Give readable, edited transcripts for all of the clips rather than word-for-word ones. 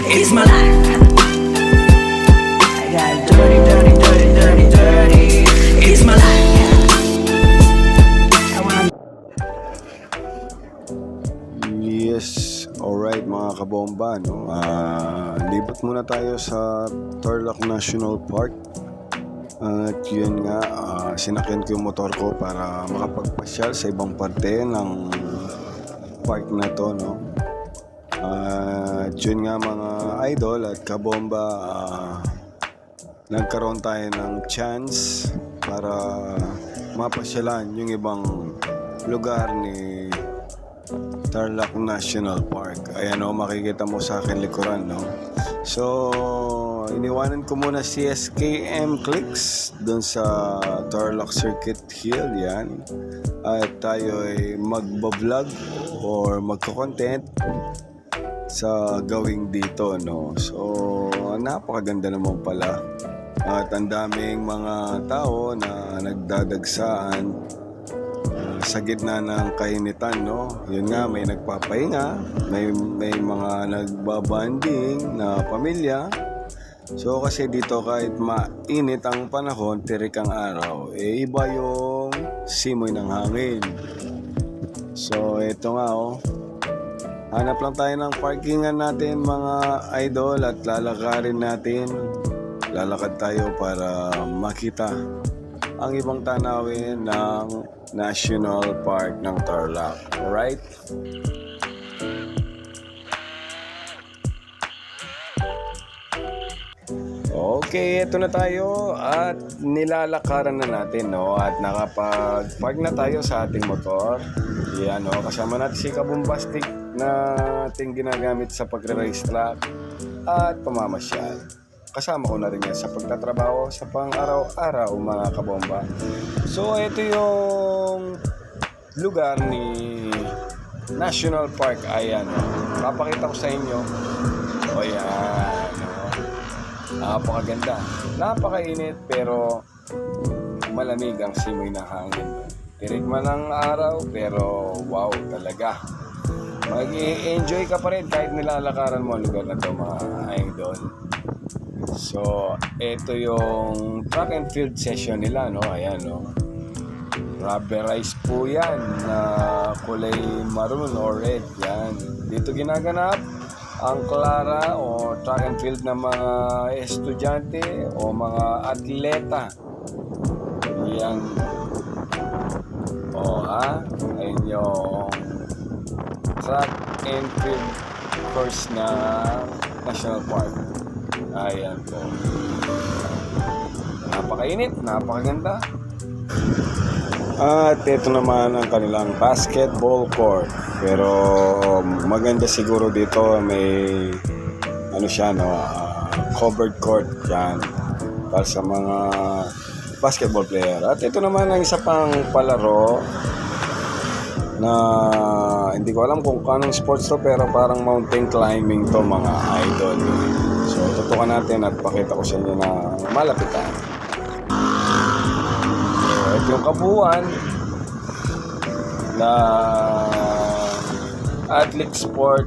It's my life. I got dirty, dirty, dirty, dirty, dirty. It's my life. I wanna... Yes, alright mga kabomba, no? Libat muna tayo sa Tarlac National Park. At yun nga, sinakyan ko yung motor ko para makapagpasyal sa ibang parte ng park na to, no? At yun nga mga idol at kabomba, nagkaroon tayo ng chance para mapasyalan yung ibang lugar ni Tarlac National Park. Ayan o, makikita mo sa akin likuran, no? So, iniwanan ko muna si SKM Clicks doon sa Tarlac Circuit Hill, yan. At tayo ay magbablog or magko-content sa gawing dito, no? So, napakaganda naman pala. At ang daming mga tao na nagdadagsaan sa gitna ng kainitan, no? Yun nga, may nagpapahinga, may mga nagbabanding na pamilya. So kasi dito kahit mainit ang panahon, tirik ang araw, iba yung simoy ng hangin. So ito nga, hanap lang tayo ng parkingan natin mga idol at lalakarin natin. Lalakad tayo para makita ang ibang tanawin ng National Park ng Tarlac. Alright? Okay, ito na tayo at nilalakaran na natin, no? At nakapag-park na tayo sa ating motor. Yan, no? Kasama natin si Kabombastic na ating ginagamit sa pagre-race track at pamamasyal. Kasama ko na rin yan sa pagtatrabaho sa pang-araw-araw mga kabomba. So ito yung lugar ni National Park. Ayan, papakita ko sa inyo. O yan, napakaganda, napakainit pero malamig ang simoy ng hangin. Tirik man ang araw pero wow talaga. Mag-i-enjoy ka pa rin kahit nilalakaran mo ang lugar na ito mga idol. So, ito yung track and field session nila, no? Ayan, no? Rubberized po yan na kulay maroon or red. Yan. Dito ginaganap ang klara o track and field ng mga estudyante o mga atleta. Yan. Ayun yung track and field course na National Park. Ayan po. Napakainit, napakaganda. At ito naman ang kanilang basketball court. Pero maganda siguro dito may covered court yan para sa mga basketball player. At ito naman ang isa pang palaro na hindi ko alam kung anong sports to pero parang mountain climbing to mga idol. So tutukan natin at pakita ko sa inyo na malapitan. Ito yung kabuuan na Athletic Sport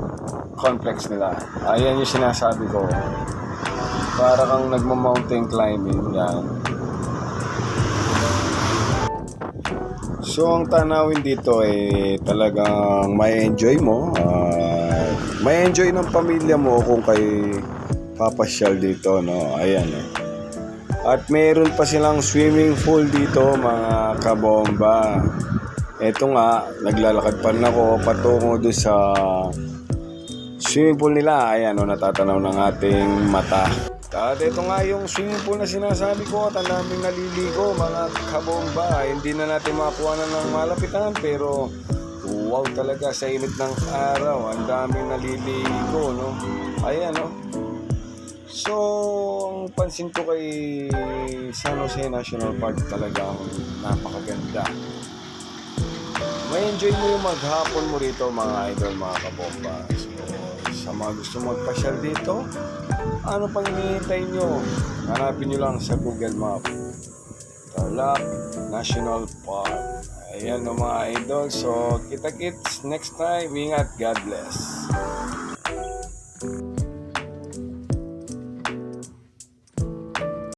Complex nila. Ayan yung sinasabi ko. Para kang nagma-mountain climbing yan. So ang tanawin dito ay talagang may enjoy mo. May enjoy ng pamilya mo kung kay papasyal dito, no? Ayan, At meron pa silang swimming pool dito, mga kabomba. Ito nga, naglalakad pa rin ako patungo doon sa swimming pool nila. Ayan, natatanaw ng ating mata. At ito nga yung swimming pool na sinasabi ko at ang daming naliligo, mga kabomba. Hindi na natin makuha ng malapitan pero wow talaga sa init ng araw. Ang daming naliligo, no? Ayan, no? So, ang pansin ko kay San Jose National Park talagang napakaganda. May enjoy mo yung maghapon mo rito mga idol, mga kabomba. So, sa mga gusto magpasyal dito, ano pang hinihintay nyo? Hanapin nyo lang sa Google Map. Tarlac National Park. Ayan mga idol. So, kita-kits next time. Ingat. God bless.